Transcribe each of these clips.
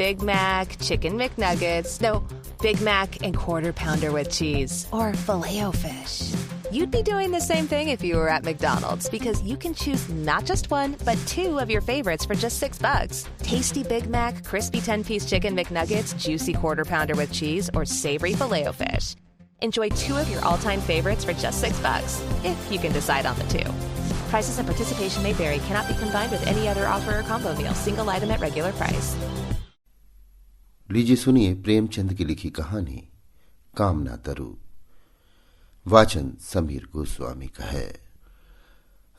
Big Mac, Chicken McNuggets, no, Big Mac and Quarter Pounder with cheese, or Filet-O-Fish. You'd be doing the same thing if you were at McDonald's, because you can choose not just one, but 2 of your favorites for just $6. Tasty Big Mac, crispy 10-piece Chicken McNuggets, juicy Quarter Pounder with cheese, or savory Filet-O-Fish. Enjoy 2 of your all-time favorites for just $6, if you can decide on the 2. Prices and participation may vary. Cannot be combined with any other offer or combo meal. Single item at regular price. लीजिए सुनिए प्रेमचंद की लिखी कहानी कामना तरु। वाचन समीर गोस्वामी का है।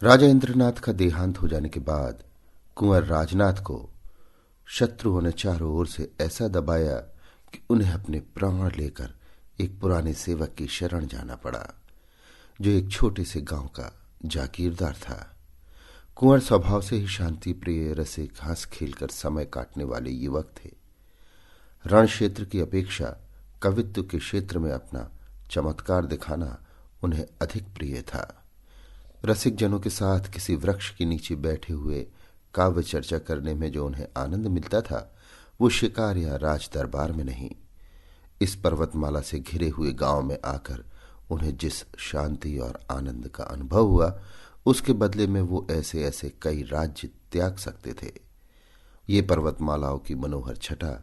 राजा इंद्रनाथ का देहांत हो जाने के बाद कुंवर राजनाथ को शत्रुओं ने चारों ओर से ऐसा दबाया कि उन्हें अपने प्राण लेकर एक पुराने सेवक की शरण जाना पड़ा, जो एक छोटे से गांव का जागीरदार था। कुंवर स्वभाव से ही शांति प्रिय, रसिक, हंस खेलकर समय काटने वाले युवक थे। रण क्षेत्र की अपेक्षा कवित्व के क्षेत्र में अपना चमत्कार दिखाना उन्हें अधिक प्रिय था। रसिक जनों के साथ किसी वृक्ष के नीचे बैठे हुए काव्य चर्चा करने में जो उन्हें आनंद मिलता था, वो शिकार या राज दरबार में नहीं। इस पर्वतमाला से घिरे हुए गांव में आकर उन्हें जिस शांति और आनंद का अनुभव हुआ, उसके बदले में वो ऐसे ऐसे कई राज्य त्याग सकते थे। ये पर्वतमालाओं की मनोहर छटा,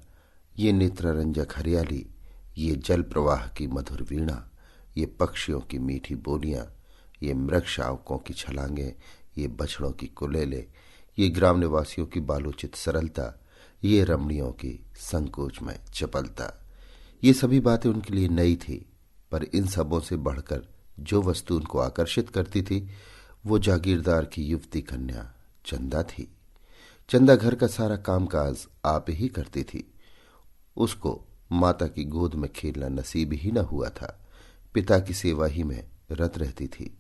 ये नेत्ररंजक हरियाली, ये जल प्रवाह की मधुर वीणा, ये पक्षियों की मीठी बोलियां, ये मृग शावकों की छलांगे, ये बछड़ों की कुलेले, ये ग्राम निवासियों की बालोचित सरलता, ये रमणियों की संकोचमय चपलता, ये सभी बातें उनके लिए नई थी। पर इन सबों से बढ़कर जो वस्तु उनको आकर्षित करती थी, वो जागीरदार की युवती कन्या चंदा थी। चंदा घर का सारा कामकाज आप ही करती थी। उसको माता की गोद में खेलना नसीब ही न हुआ था। पिता की सेवा ही में रत रहती थी।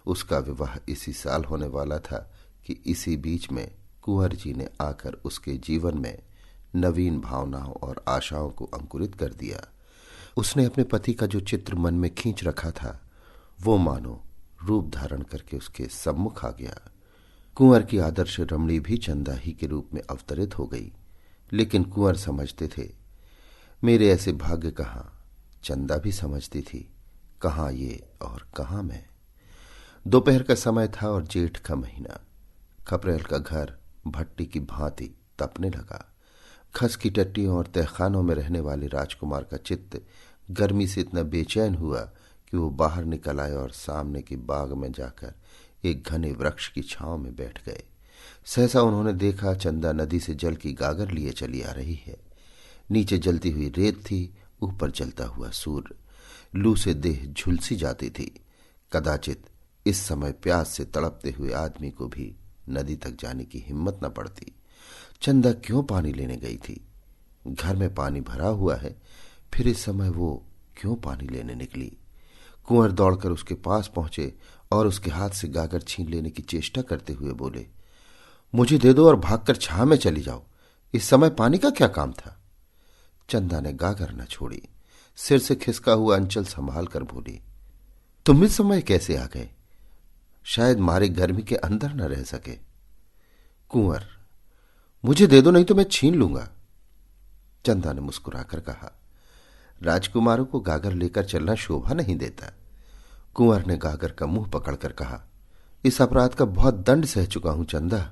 उसका विवाह इसी साल होने वाला था कि इसी बीच में कुंवर जी ने आकर उसके जीवन में नवीन भावनाओं और आशाओं को अंकुरित कर दिया। उसने अपने पति का जो चित्र मन में खींच रखा था, वो मानो रूप धारण करके उसके सम्मुख आ गया। कुंवर की आदर्श रमणी भी चंदा ही के रूप में अवतरित हो गई। लेकिन कुंवर समझते थे, मेरे ऐसे भाग्य कहाँ। चंदा भी समझती थी, कहाँ ये और कहाँ मैं। दोपहर का समय था और जेठ का महीना। खपरेल का घर भट्टी की भांति तपने लगा। खस की टट्टियों और तहखानों में रहने वाले राजकुमार का चित्त गर्मी से इतना बेचैन हुआ कि वो बाहर निकल आए और सामने की बाग में जाकर एक घने वृक्ष की छांव में बैठ गए। सहसा उन्होंने देखा चंदा नदी से जल की गागर लिए चली आ रही है। नीचे जलती हुई रेत थी, ऊपर जलता हुआ सूर्य। लू से देह झुलसी जाती थी। कदाचित इस समय प्यास से तड़पते हुए आदमी को भी नदी तक जाने की हिम्मत न पड़ती। चंदा क्यों पानी लेने गई थी? घर में पानी भरा हुआ है, फिर इस समय वो क्यों पानी लेने निकली? कुंवर दौड़कर उसके पास पहुंचे और उसके हाथ से गागर छीन लेने की चेष्टा करते हुए बोले, मुझे दे दो और भागकर छां में चली जाओ। इस समय पानी का क्या काम था? चंदा ने गागर न छोड़ी। सिर से खिसका हुआ अंचल संभाल कर बोली, तुम इस समय कैसे आ गए? शायद मारे गर्मी के अंदर न रह सके। कुंवर, मुझे दे दो, नहीं तो मैं छीन लूंगा। चंदा ने मुस्कुराकर कहा, राजकुमारों को गागर लेकर चलना शोभा नहीं देता। कुंवर ने गागर का मुंह पकड़कर कहा, इस अपराध का बहुत दंड सह चुका हूं चंदा।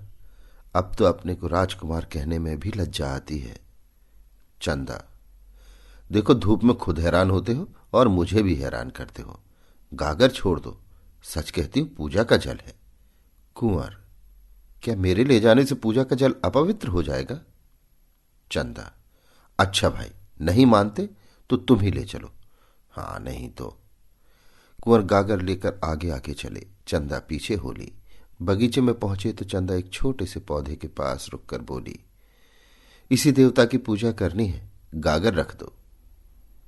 अब तो अपने को राजकुमार कहने में भी लज्जा आती है। चंदा, देखो धूप में खुद हैरान होते हो और मुझे भी हैरान करते हो। गागर छोड़ दो, सच कहती हूं पूजा का जल है। कुंवर, क्या मेरे ले जाने से पूजा का जल अपवित्र हो जाएगा? चंदा, अच्छा भाई, नहीं मानते तो तुम ही ले चलो। हाँ, नहीं तो। कुंवर गागर लेकर आगे आगे चले। चंदा पीछे हो ली। बगीचे में पहुंचे तो चंदा एक छोटे से पौधे के पास रुककर बोली, इसी देवता की पूजा करनी है, गागर रख दो।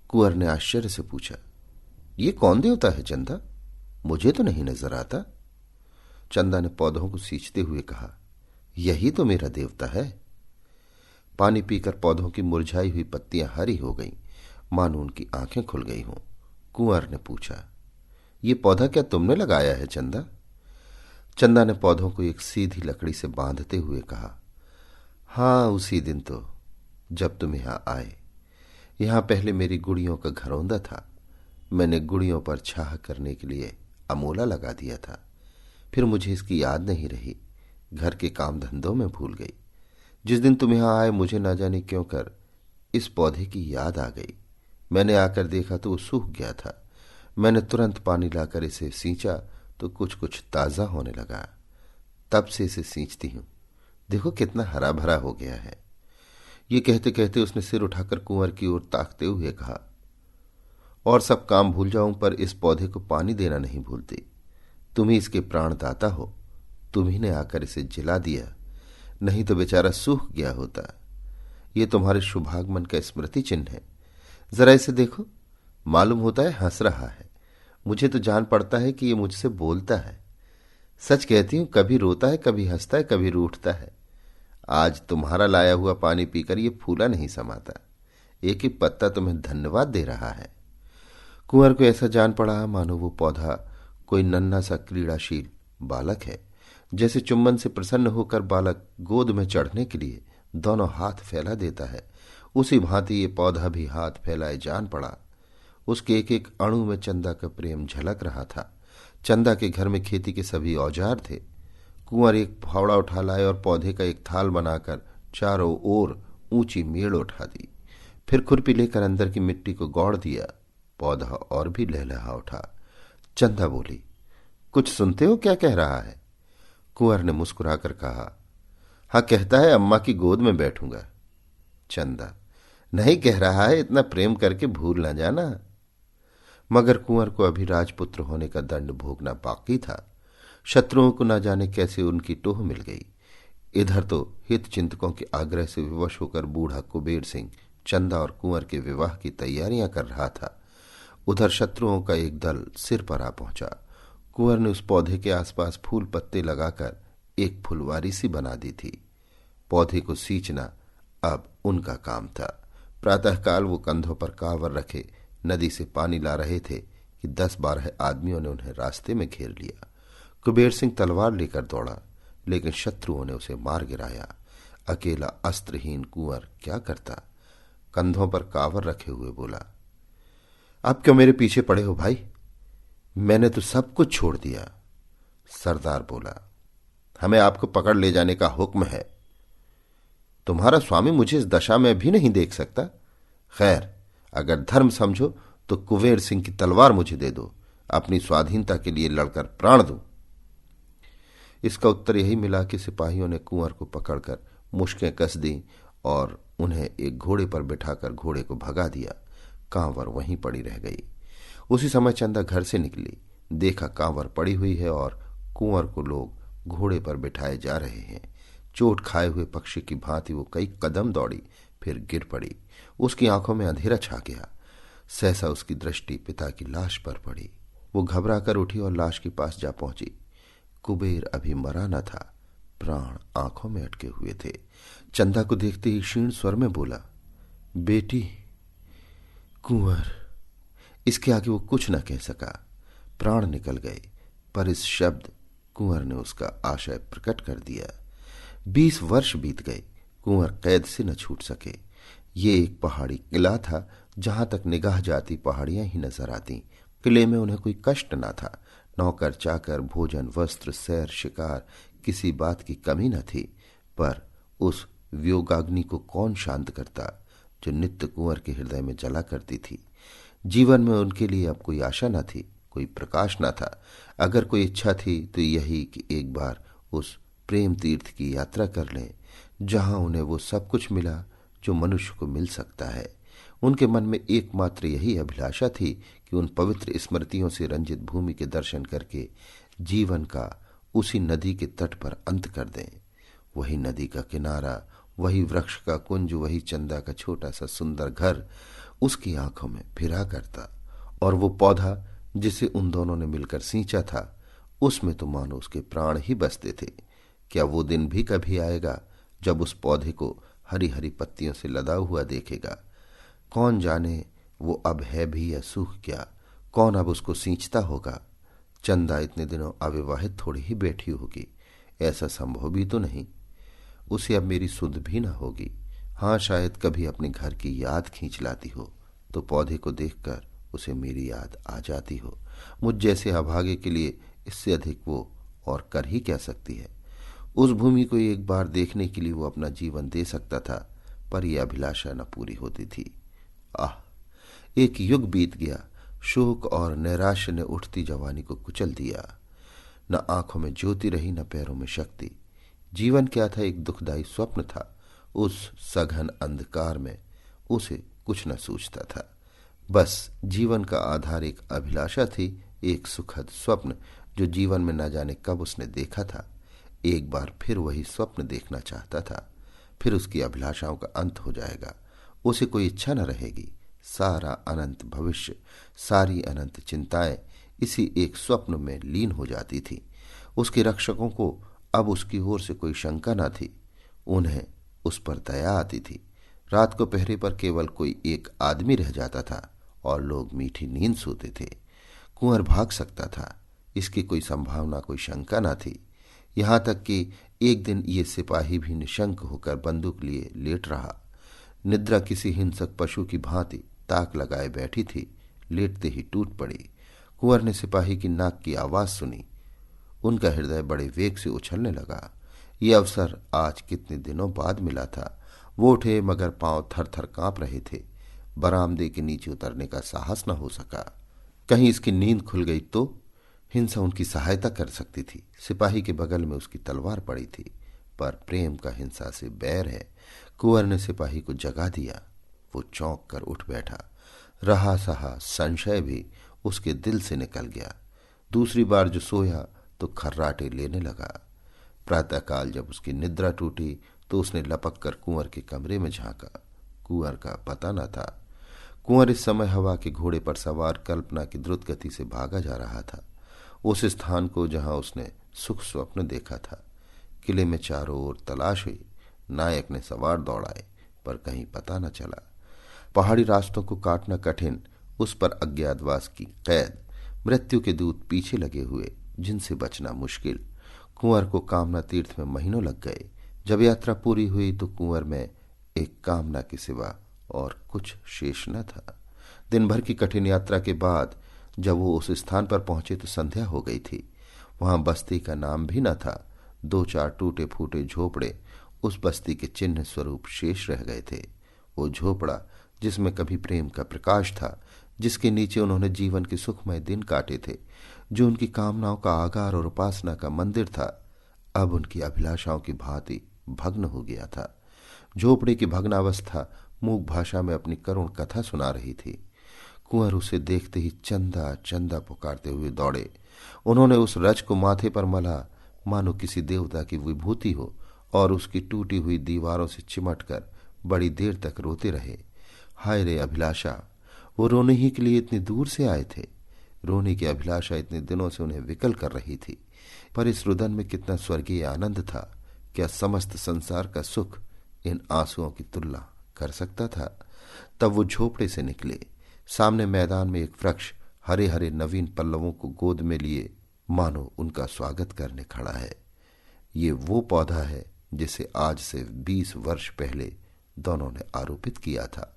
कुंवर ने आश्चर्य से पूछा, ये कौन देवता है चंदा? मुझे तो नहीं नजर आता। चंदा ने पौधों को सींचते हुए कहा, यही तो मेरा देवता है। पानी पीकर पौधों की मुरझाई हुई पत्तियां हरी हो गईं, मानो उनकी आंखें खुल गई हों। कुंवर ने पूछा, ये पौधा क्या तुमने लगाया है चंदा? चंदा ने पौधों को एक सीधी लकड़ी से बांधते हुए कहा, हाँ, उसी दिन तो। जब तुम यहां आए। यहां पहले मेरी गुड़ियों का घरौंदा था। मैंने गुड़ियों पर छाह करने के लिए अमोला लगा दिया था। फिर मुझे इसकी याद नहीं रही, घर के काम धंधों में भूल गई। जिस दिन तुम यहां आए मुझे न जाने क्यों कर इस पौधे की याद आ गई। मैंने आकर देखा तो वो सूख गया था। मैंने तुरंत पानी लाकर इसे सींचा तो कुछ कुछ ताजा होने लगा। तब से इसे सींचती हूं। देखो कितना हरा भरा हो गया है। ये कहते कहते उसने सिर उठाकर कुंवर की ओर ताकते हुए कहा, और सब काम भूल जाऊं पर इस पौधे को पानी देना नहीं भूलती। तुम ही इसके प्राणदाता हो। तुम ही ने आकर इसे जिला दिया, नहीं तो बेचारा सूख गया होता। ये तुम्हारे शुभागमन का स्मृति चिन्ह है। जरा इसे देखो, मालूम होता है हंस रहा है। मुझे तो जान पड़ता है कि ये मुझसे बोलता है। सच कहती हूं, कभी रोता है, कभी हंसता है, कभी रूठता है। आज तुम्हारा लाया हुआ पानी पीकर ये फूला नहीं समाता। एक ही पत्ता तुम्हें धन्यवाद दे रहा है। कुंवर को ऐसा जान पड़ा मानो वो पौधा कोई नन्हा सा क्रीड़ाशील बालक है। जैसे चुम्बन से प्रसन्न होकर बालक गोद में चढ़ने के लिए दोनों हाथ फैला देता है, उसी भांति ये पौधा भी हाथ फैलाए जान पड़ा। उसके एक एक अणु में चंदा का प्रेम झलक रहा था। चंदा के घर में खेती के सभी औजार थे। कुंवर एक फावड़ा उठा लाए और पौधे का एक थाल बनाकर चारों ओर ऊंची मेड़ उठा दी। फिर खुरपी लेकर अंदर की मिट्टी को गौड़ दिया। पौधा और भी लहलहा उठा। चंदा बोली, कुछ सुनते हो क्या कह रहा है? कुंवर ने मुस्कुराकर कहा, हाँ, कहता है अम्मा की गोद में बैठूंगा। चंदा, नहीं कह रहा है इतना प्रेम करके भूल न जाना। मगर कुंवर को अभी राजपुत्र होने का दंड भोगना बाकी था। शत्रुओं को न जाने कैसे उनकी टोह मिल गई। इधर तो हित चिंतकों के आग्रह से विवश होकर बूढ़ा कुबेर सिंह चंदा और कुंवर के विवाह की तैयारियां कर रहा था। उधर शत्रुओं का एक दल सिर पर आ पहुंचा। कुंवर ने उस पौधे के आसपास फूल पत्ते लगाकर एक फुलवारी सी बना दी थी। पौधे को सींचना अब उनका काम था। प्रातःकाल वो कंधों पर कांवर रखे नदी से पानी ला रहे थे कि 10-12 आदमियों ने उन्हें रास्ते में घेर लिया। कुबेर सिंह तलवार लेकर दौड़ा, लेकिन शत्रुओं ने उसे मार गिराया। अकेला अस्त्रहीन कुंवर क्या करता? कंधों पर कांवर रखे हुए बोला, अब क्यों मेरे पीछे पड़े हो भाई? मैंने तो सब कुछ छोड़ दिया। सरदार बोला, हमें आपको पकड़ ले जाने का हुक्म है। तुम्हारा स्वामी मुझे इस दशा में भी नहीं देख सकता। खैर, अगर धर्म समझो तो कुबेर सिंह की तलवार मुझे दे दो, अपनी स्वाधीनता के लिए लड़कर प्राण दूं। इसका उत्तर यही मिला कि सिपाहियों ने कुंवर को पकड़कर मुश्कें कस दी और उन्हें एक घोड़े पर बिठाकर घोड़े को भगा दिया। कांवर वहीं पड़ी रह गई। उसी समय चंदा घर से निकली। देखा कांवर पड़ी हुई है और कुंवर को लोग घोड़े पर बिठाए जा रहे हैं। चोट खाए हुए पक्षी की भांति वो कई कदम दौड़ी, फिर गिर पड़ी। उसकी आंखों में अंधेरा छा गया। सहसा उसकी दृष्टि पिता की लाश पर पड़ी। वो घबरा कर उठी और लाश के पास जा पहुंची। कुबेर अभी मरा न था, प्राण आंखों में अटके हुए थे। चंदा को देखते ही क्षीण स्वर में बोला, बेटी। कुंवर। इसके आगे वो कुछ न कह सका। प्राण निकल गए, पर इस शब्द कुंवर ने उसका आशय प्रकट कर दिया। 20 वर्ष बीत गए, कुंवर कैद से न छूट सके। ये एक पहाड़ी किला था। जहां तक निगाह जाती पहाड़ियां ही नजर आती। किले में उन्हें कोई कष्ट न था। नौकर चाकर, भोजन, वस्त्र, सैर, शिकार, किसी बात की कमी न थी। पर उस वियोगाग्नि को कौन शांत करता जो नित्य कुंवर के हृदय में जला करती थी। जीवन में उनके लिए अब कोई आशा न थी, कोई प्रकाश न था। अगर कोई इच्छा थी तो यही कि एक बार उस प्रेम तीर्थ की यात्रा कर लें, जहां उन्हें वो सब कुछ मिला जो मनुष्य को मिल सकता है। उनके मन में एकमात्र यही अभिलाषा थी कि उन पवित्र स्मृतियों से रंजित भूमि के दर्शन करके जीवन का उसी नदी के तट पर अंत कर दें। वही नदी का किनारा, वही वृक्ष का कुंज, वही चंदा का छोटा सा सुंदर घर उसकी आंखों में फिरा करता। और वो पौधा जिसे उन दोनों ने मिलकर सींचा था, उसमें तो मानो उसके प्राण ही बसते थे। क्या वो दिन भी कभी आएगा जब उस पौधे को हरी हरी पत्तियों से लदा हुआ देखेगा? कौन जाने वो अब है भी या सूख गया? कौन अब उसको सींचता होगा? चंदा इतने दिनों अविवाहित थोड़ी ही बैठी होगी, ऐसा संभव भी तो नहीं। उसे अब मेरी सुध भी न होगी। हाँ, शायद कभी अपने घर की याद खींच लाती हो तो पौधे को देखकर उसे मेरी याद आ जाती हो। मुझ जैसे अभागे के लिए इससे अधिक वो और कर ही क्या सकती है। उस भूमि को एक बार देखने के लिए वो अपना जीवन दे सकता था, पर यह अभिलाषा न पूरी होती थी। आह, एक युग बीत गया। शोक और नैराश्य ने उठती जवानी को कुचल दिया। न आंखों में ज्योति रही, न पैरों में शक्ति। जीवन क्या था? एक दुखदाई स्वप्न था। उस सघन अंधकार में उसे कुछ न सूझता था। बस जीवन का आधार एक अभिलाषा थी, एक सुखद स्वप्न जो जीवन में न जाने कब उसने देखा था। एक बार फिर वही स्वप्न देखना चाहता था। फिर उसकी अभिलाषाओं का अंत हो जाएगा। उसे कोई इच्छा न रहेगी। सारा अनंत भविष्य, सारी अनंत चिंताएं इसी एक स्वप्न में लीन हो जाती थी। उसके रक्षकों को अब उसकी ओर से कोई शंका न थी। उन्हें उस पर दया आती थी। रात को पहरे पर केवल कोई एक आदमी रह जाता था और लोग मीठी नींद सोते थे। कुंवर भाग सकता था, इसकी कोई संभावना, कोई शंका न थी। यहां तक कि एक दिन ये सिपाही भी निशंक होकर बंदूक लिए लेट रहा। निद्रा किसी हिंसक पशु की भांति ताक लगाए बैठी थी। लेटते ही टूट पड़ी। कुंवर ने सिपाही की नाक की आवाज सुनी। उनका हृदय बड़े वेग से उछलने लगा। ये अवसर आज कितने दिनों बाद मिला था। वो उठे, मगर पांव थर थर कांप रहे थे। बरामदे के नीचे उतरने का साहस न हो सका। कहीं इसकी नींद खुल गई तो हिंसा उनकी सहायता कर सकती थी। सिपाही के बगल में उसकी तलवार पड़ी थी, पर प्रेम का हिंसा से बैर है। कुंवर ने सिपाही को जगा दिया। वो चौंक कर उठ बैठा। रहा सहा संशय भी उसके दिल से निकल गया। दूसरी बार जो सोया तो खर्राटे लेने लगा। प्रातःकाल जब उसकी निद्रा टूटी तो उसने लपक कर कुंवर के कमरे में झांका। कुंवर का पता न था। कुंवर इस समय हवा के घोड़े पर सवार कल्पना की द्रुत गति से भागा जा रहा था, उस स्थान को जहां उसने सुख स्वप्न देखा था। किले में चारों ओर तलाश हुई। नायक ने सवार दौड़ाए, पर कहीं पता न चला। पहाड़ी रास्तों को काटना कठिन, उस पर अज्ञातवास की कैद, मृत्यु के दूत पीछे लगे हुए, जिनसे बचना मुश्किल। कुंवर को कामना तीर्थ में महीनों लग गए। जब यात्रा पूरी हुई तो कुंवर में एक कामना के सिवा और कुछ शेष न था। दिन भर की कठिन यात्रा के बाद जब वो उस स्थान पर पहुंचे तो संध्या हो गई थी। वहां बस्ती का नाम भी न था। 2-4 टूटे फूटे झोपड़े उस बस्ती के चिन्ह स्वरूप शेष रह गए थे। वो झोपड़ा जिसमें कभी प्रेम का प्रकाश था, जिसके नीचे उन्होंने जीवन के सुखमय दिन काटे थे, जो उनकी कामनाओं का आगार और उपासना का मंदिर था, अब उनकी अभिलाषाओं की भांति भग्न हो गया था। झोपड़े की भग्नावस्था मूक भाषा में अपनी करुण कथा सुना रही थी। कुंवर उसे देखते ही चंदा चंदा पुकारते हुए दौड़े। उन्होंने उस रज को माथे पर मला, मानो किसी देवता की विभूति हो, और उसकी टूटी हुई दीवारों से चिमटकर बड़ी देर तक रोते रहे। हाय रे अभिलाषा! वो रोने ही के लिए इतनी दूर से आए थे। रोने की अभिलाषा इतने दिनों से उन्हें विकल कर रही थी, पर इस रुदन में कितना स्वर्गीय आनंद था। क्या समस्त संसार का सुख इन आंसुओं की तुलना कर सकता था? तब वो झोपड़े से निकले। सामने मैदान में एक वृक्ष हरे हरे नवीन पल्लवों को गोद में लिए मानो उनका स्वागत करने खड़ा है। ये वो पौधा है जिसे आज से 20 वर्ष पहले दोनों ने आरोपित किया था।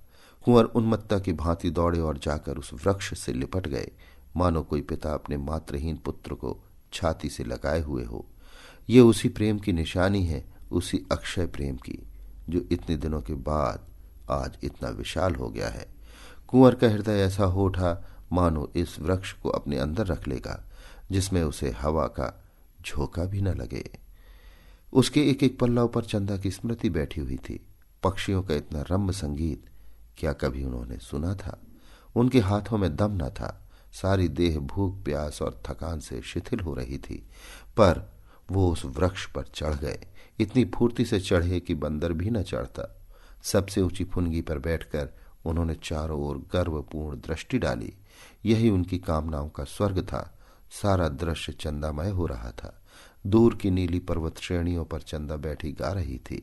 कुंवर उन्मत्ता की भांति दौड़े और जाकर उस वृक्ष से लिपट गए, मानो कोई पिता अपने मातृहीन पुत्र को छाती से लगाए हुए हो। ये उसी प्रेम की निशानी है, उसी अक्षय प्रेम की, जो इतने दिनों के बाद आज इतना विशाल हो गया है। कुंवर का हृदय ऐसा हो उठा मानो इस वृक्ष को अपने अंदर रख लेगा, जिसमें उसे हवा का झोंका भी न लगे। उसके एक एक पल्लव पर चंदा की स्मृति बैठी हुई थी। पक्षियों का इतना रम्य संगीत क्या कभी उन्होंने सुना था? उनके हाथों में दम न था। सारी देह भूख प्यास और थकान से शिथिल हो रही थी, पर वो उस वृक्ष पर चढ़ गए। इतनी फुर्ती से चढ़े कि बंदर भी न चढ़ता। सबसे ऊंची फुनगी पर बैठकर उन्होंने चारों ओर गर्वपूर्ण दृष्टि डाली। यही उनकी कामनाओं का स्वर्ग था। सारा दृश्य चंदामय हो रहा था। दूर की नीली पर्वत श्रेणियों पर चंदा बैठी गा रही थी।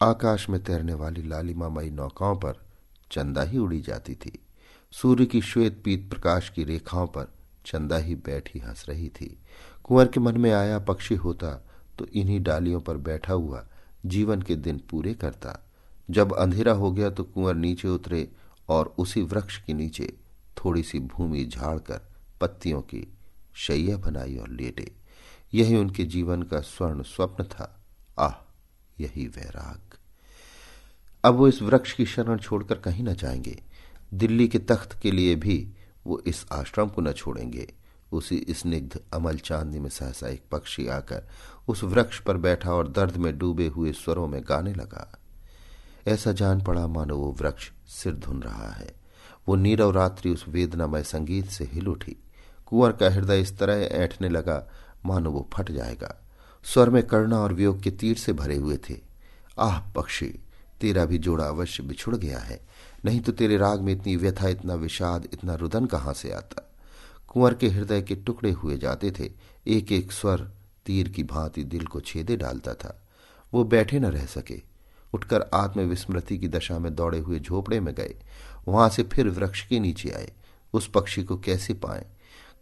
आकाश में तैरने वाली लालिमामयी नौकाओं पर चंदा ही उड़ी जाती थी। सूर्य की श्वेत पीत प्रकाश की रेखाओं पर चंदा ही बैठी हंस रही थी। कुंवर के मन में आया, पक्षी होता तो इन्हीं डालियों पर बैठा हुआ जीवन के दिन पूरे करता। जब अंधेरा हो गया तो कुंवर नीचे उतरे और उसी वृक्ष के नीचे थोड़ी सी भूमि झाड़कर पत्तियों की शैया बनाई और लेटे। यही उनके जीवन का स्वर्ण स्वप्न था। आह, यही वैराग। अब वो इस वृक्ष की शरण छोड़कर कहीं न जाएंगे। दिल्ली के तख्त के लिए भी वो इस आश्रम को न छोड़ेंगे। उसी स्निग्ध अमल चांदनी में सहसा एक पक्षी आकर उस वृक्ष पर बैठा और दर्द में डूबे हुए स्वरों में गाने लगा। ऐसा जान पड़ा मानो वो वृक्ष सिर धुन रहा है। वो नीरव रात्रि उस वेदनामय संगीत से हिल उठी। कुंवर का हृदय इस तरह ऐंठने लगा मानो वो फट जाएगा। स्वर में करुणा और वियोग के तीर से भरे हुए थे। आह पक्षी, तेरा भी जोड़ा अवश्य बिछुड़ गया है, नहीं तो तेरे राग में इतनी व्यथा, इतना विषाद, इतना रुदन कहां से आता। कुंवर के हृदय के टुकड़े हुए जाते थे। एक एक स्वर तीर की भांति दिल को छेदे डालता था। वो बैठे न रह सके। उठकर आत्मविस्मृति की दशा में दौड़े हुए झोपड़े में गए। वहां से फिर वृक्ष के नीचे आए। उस पक्षी को कैसे पाएं?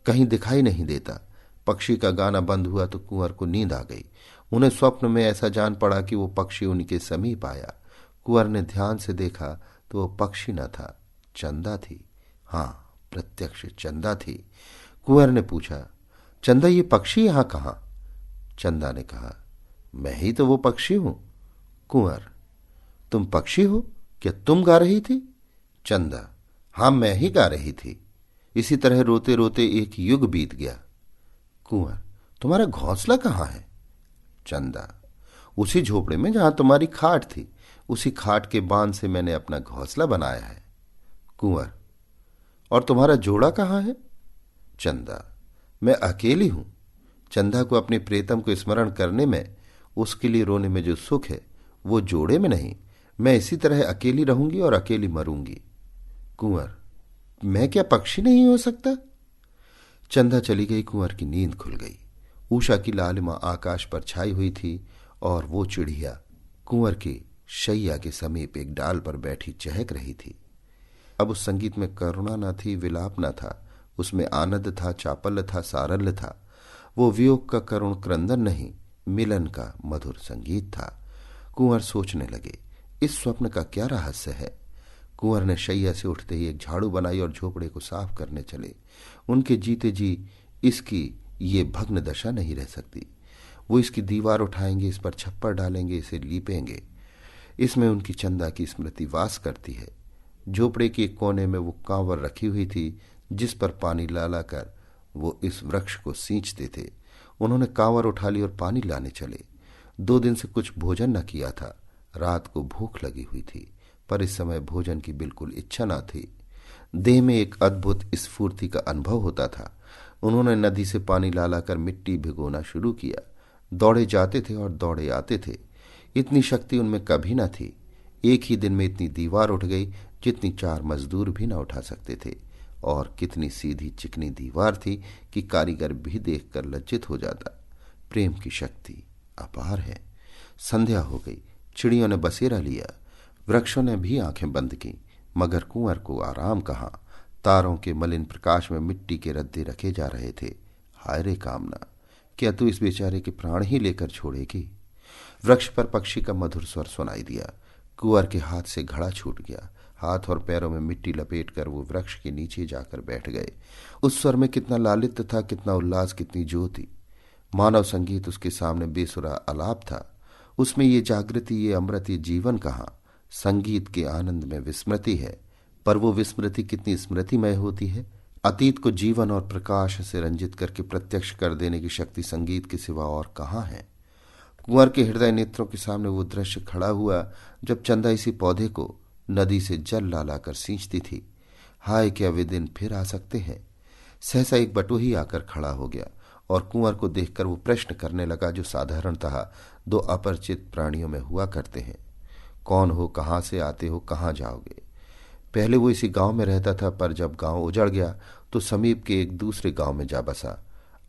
कहीं दिखाई नहीं देता। पक्षी का गाना बंद हुआ तो कुंवर को नींद आ गई। उन्हें स्वप्न में ऐसा जान पड़ा कि वो पक्षी उनके समीप आया। कुंवर ने ध्यान से देखा तो वो पक्षी न था, चंदा थी। हाँ, प्रत्यक्ष चंदा थी। कुंवर ने पूछा, चंदा, ये पक्षी यहां कहां? चंदा ने कहा, मैं ही तो वो पक्षी हूं। कुंवर, तुम पक्षी हो? क्या तुम गा रही थी? चंदा, हां, मैं ही गा रही थी। इसी तरह रोते रोते एक युग बीत गया। कुंवर, तुम्हारा घोंसला कहां है? चंदा, उसी झोपड़े में जहां तुम्हारी खाट थी। उसी खाट के बांध से मैंने अपना घोंसला बनाया है। कुंवर, और तुम्हारा जोड़ा कहां है? चंदा, मैं अकेली हूं। चंदा को अपने प्रेतम को स्मरण करने में, उसके लिए रोने में जो सुख है वो जोड़े में नहीं। मैं इसी तरह अकेली रहूंगी और अकेली मरूंगी। कुंवर, मैं क्या पक्षी नहीं हो सकता? चंदा चली गई। कुंवर की नींद खुल गई। उषा की लालिमा आकाश पर छाई हुई थी और वो चिड़िया कुंवर की शैया के समीप एक डाल पर बैठी चहक रही थी। अब उस संगीत में करुणा न थी, विलाप न था। उसमें आनंद था, चापल्य था, सारल्य था। वो वियोग का करुण क्रंदन नहीं, मिलन का मधुर संगीत था। कुंवर सोचने लगे, इस स्वप्न का क्या रहस्य है। कुंवर ने शैया से उठते ही एक झाड़ू बनाई और झोपड़े को साफ करने चले। उनके जीते जी इसकी ये भग्न दशा नहीं रह सकती। वो इसकी दीवार उठाएंगे, इस पर छप्पर डालेंगे, इसे लीपेंगे। इसमें उनकी चंदा की स्मृति वास करती है। झोपड़े के एक कोने में वो कांवर रखी हुई थी जिस पर पानी ला लाकर वो इस वृक्ष को सींचते थे। उन्होंने कांवर उठा ली और पानी लाने चले। 2 दिन से कुछ भोजन न किया था। रात को भूख लगी हुई थी, पर इस समय भोजन की बिल्कुल इच्छा न थी। देह में एक अद्भुत स्फूर्ति का अनुभव होता था। उन्होंने नदी से पानी ला लाकर मिट्टी भिगोना शुरू किया। दौड़े जाते थे और दौड़े आते थे। इतनी शक्ति उनमें कभी न थी। एक ही दिन में इतनी दीवार उठ गई जितनी 4 मजदूर भी न उठा सकते थे। और कितनी सीधी चिकनी दीवार थी कि कारीगर भी देखकर लज्जित हो जाता। प्रेम की शक्ति अपार है। संध्या हो गई। चिड़ियों ने बसेरा लिया। वृक्षों ने भी आंखें बंद की, मगर कुंवर को आराम कहाँ। तारों के मलिन प्रकाश में मिट्टी के रद्दे रखे जा रहे थे। हाय रे कामना, क्या तू इस बेचारे के प्राण ही लेकर छोड़ेगी? वृक्ष पर पक्षी का मधुर स्वर सुनाई दिया। कुंवर के हाथ से घड़ा छूट गया। हाथ और पैरों में मिट्टी लपेटकर वो वृक्ष के नीचे जाकर बैठ गए। उस स्वर में कितना लालित्य था, कितना उल्लास, कितनी ज्योति। मानव संगीत उसके सामने बेसुरा आलाप था। उसमें ये जागृति, ये अमृत, ये जीवन कहाँ। संगीत के आनंद में विस्मृति है, पर वो विस्मृति कितनी स्मृतिमय होती है। अतीत को जीवन और प्रकाश से रंजित करके प्रत्यक्ष कर देने की शक्ति संगीत के सिवा और कहाँ है। कुंवर के हृदय नेत्रों के सामने वो दृश्य खड़ा हुआ जब चंदा इसी पौधे को नदी से जल ला लाकर सींचती थी। हाय, क्या वे दिन फिर आ सकते हैं। सहसा एक बटोही आकर खड़ा हो गया और कुंवर को देखकर वो प्रश्न करने लगा जो साधारणतः 2 अपरिचित प्राणियों में हुआ करते हैं। कौन हो, कहाँ से आते हो, कहाँ जाओगे? पहले वो इसी गांव में रहता था, पर जब गांव उजड़ गया तो समीप के एक दूसरे गांव में जा बसा।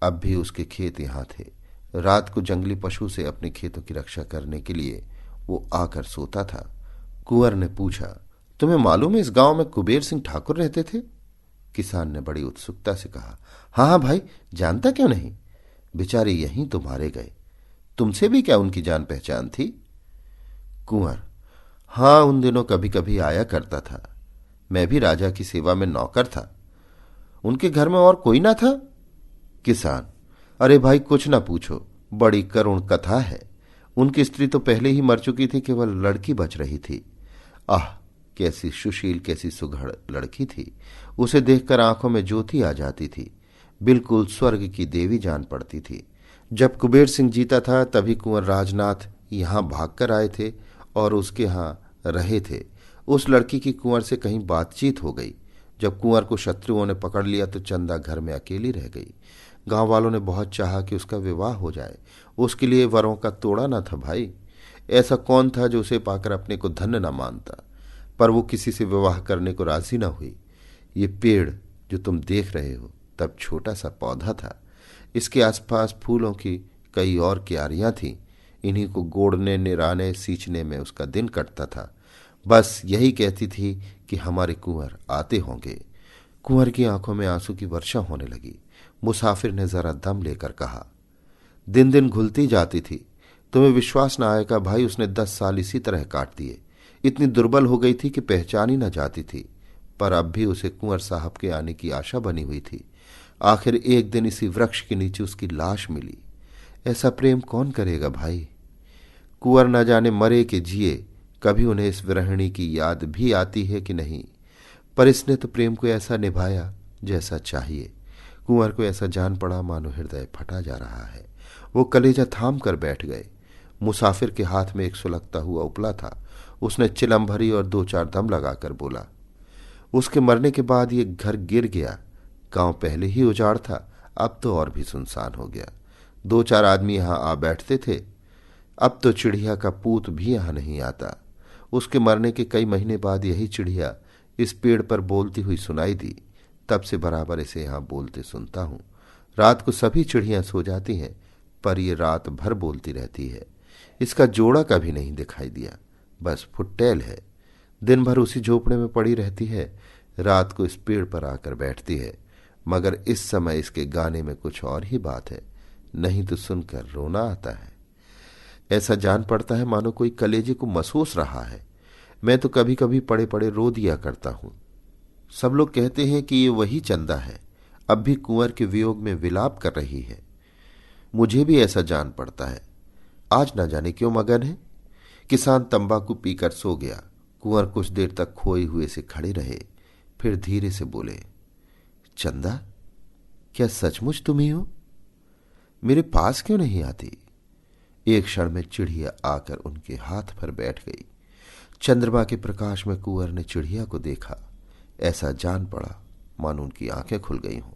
अब भी उसके खेत यहाँ थे। रात को जंगली पशु से अपने खेतों की रक्षा करने के लिए वो आकर सोता था। कुंवर ने पूछा, तुम्हें मालूम है इस गांव में कुबेर सिंह ठाकुर रहते थे? किसान ने बड़ी उत्सुकता से कहा, हाँ हाँ भाई, जानता क्यों नहीं। बेचारे यहीं तो मारे गए। तुमसे भी क्या उनकी जान पहचान थी? कुंवर, हाँ, उन दिनों कभी कभी आया करता था। मैं भी राजा की सेवा में नौकर था। उनके घर में और कोई ना था? किसान: अरे भाई, कुछ ना पूछो, बड़ी करुण कथा है। उनकी स्त्री तो पहले ही मर चुकी थी, केवल लड़की बच रही थी। आह, कैसी सुशील, कैसी सुघड़ लड़की थी। उसे देखकर आंखों में ज्योति आ जाती थी। बिल्कुल स्वर्ग की देवी जान पड़ती थी। जब कुबेर सिंह जीता था तभी कुंवर राजनाथ यहां भागकर आए थे और उसके यहां रहे थे। उस लड़की की कुंवर से कहीं बातचीत हो गई। जब कुंवर को शत्रुओं ने पकड़ लिया तो चंदा घर में अकेली रह गई। गांव वालों ने बहुत चाहा कि उसका विवाह हो जाए। उसके लिए वरों का तोड़ा न था भाई। ऐसा कौन था जो उसे पाकर अपने को धन्य न मानता। पर वो किसी से विवाह करने को राजी न हुई। ये पेड़ जो तुम देख रहे हो तब छोटा सा पौधा था। इसके आसपास फूलों की कई और क्यारियां थीं। इन्हीं को गोड़ने, निराने, सींचने में उसका दिन कटता था। बस यही कहती थी कि हमारे कुंवर आते होंगे। कुंवर की आंखों में आंसू की वर्षा होने लगी। मुसाफिर ने जरा दम लेकर कहा, दिन दिन घुलती जाती थी। तुम्हें विश्वास न आएगा भाई, उसने 10 साल इसी तरह काट दिए। इतनी दुर्बल हो गई थी कि पहचान ही न जाती थी। पर अब भी उसे कुंवर साहब के आने की आशा बनी हुई थी। आखिर एक दिन इसी वृक्ष के नीचे उसकी लाश मिली। ऐसा प्रेम कौन करेगा भाई। कुंवर न जाने मरे कि जिए, कभी उन्हें इस विरहिणी की याद भी आती है कि नहीं। पर इसने तो प्रेम को ऐसा निभाया जैसा चाहिए। कुंवर को ऐसा जान पड़ा मानो हृदय फटा जा रहा है। वो कलेजा थाम कर बैठ गए। मुसाफिर के हाथ में एक सुलगता हुआ उपला था। उसने चिलम भरी और 2-4 दम लगाकर बोला, उसके मरने के बाद ये घर गिर गया। गांव पहले ही उजाड़ था, अब तो और भी सुनसान हो गया। 2-4 आदमी यहां आ बैठते थे। अब तो चिड़िया का पूत भी यहां नहीं आता। उसके मरने के कई महीने बाद यही चिड़िया इस पेड़ पर बोलती हुई सुनाई दी। तब से बराबर इसे यहां बोलते सुनता हूं। रात को सभी चिड़ियां सो जाती हैं, पर यह रात भर बोलती रहती है। इसका जोड़ा कभी नहीं दिखाई दिया, बस फुट्टेल है। दिन भर उसी झोपड़े में पड़ी रहती है, रात को इस पेड़ पर आकर बैठती है। मगर इस समय इसके गाने में कुछ और ही बात है, नहीं तो सुनकर रोना आता है। ऐसा जान पड़ता है मानो कोई कलेजे को महसूस रहा है। मैं तो कभी कभी पड़े पड़े रो दिया करता हूं। सब लोग कहते हैं कि ये वही चंदा है, अब भी कुंवर के वियोग में विलाप कर रही है। मुझे भी ऐसा जान पड़ता है। आज न जाने क्यों मगन है। किसान तंबाकू पीकर सो गया। कुंवर कुछ देर तक खोए हुए से खड़े रहे, फिर धीरे से बोले, चंदा, क्या सचमुच तुम ही हो? मेरे पास क्यों नहीं आती? एक क्षण में चिड़िया आकर उनके हाथ पर बैठ गई। चंद्रमा के प्रकाश में कुंवर ने चिड़िया को देखा। ऐसा जान पड़ा मानो उनकी आंखें खुल गई हों,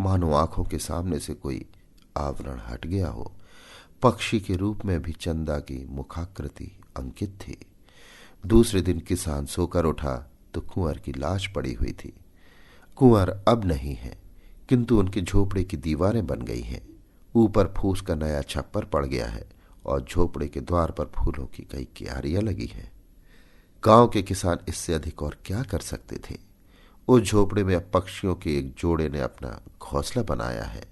मानो आंखों के सामने से कोई आवरण हट गया हो। पक्षी के रूप में भी चंदा की मुखाकृति अंकित थी। दूसरे दिन किसान सोकर उठा तो कुंवर की लाश पड़ी हुई थी। कुंवर अब नहीं है, किंतु उनके झोपड़े की दीवारें बन गई हैं। ऊपर फूस का नया छप्पर पड़ गया है और झोपड़े के द्वार पर फूलों की कई क्यारियां लगी हैं। गांव के किसान इससे अधिक और क्या कर सकते थे। उस झोपड़े में अब पक्षियों के एक जोड़े ने अपना घोंसला बनाया है।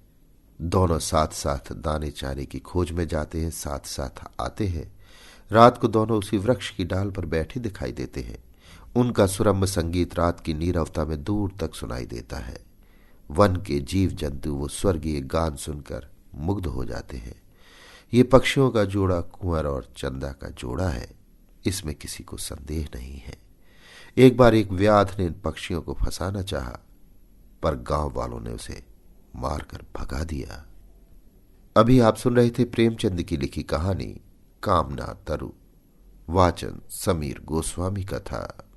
दोनों साथ साथ दाने चारे की खोज में जाते हैं, साथ साथ आते हैं। रात को दोनों उसी वृक्ष की डाल पर बैठे दिखाई देते हैं। उनका सुरम्य संगीत रात की नीरवता में दूर तक सुनाई देता है। वन के जीव जंतु वो स्वर्गीय गान सुनकर मुग्ध हो जाते हैं। ये पक्षियों का जोड़ा कुंवर और चंदा का जोड़ा है, इसमें किसी को संदेह नहीं है। एक बार एक व्याध ने इन पक्षियों को फंसाना चाहा, पर गांव वालों ने उसे मारकर भगा दिया। अभी आप सुन रहे थे प्रेमचंद की लिखी कहानी कामना तरु। वाचन समीर गोस्वामी का था।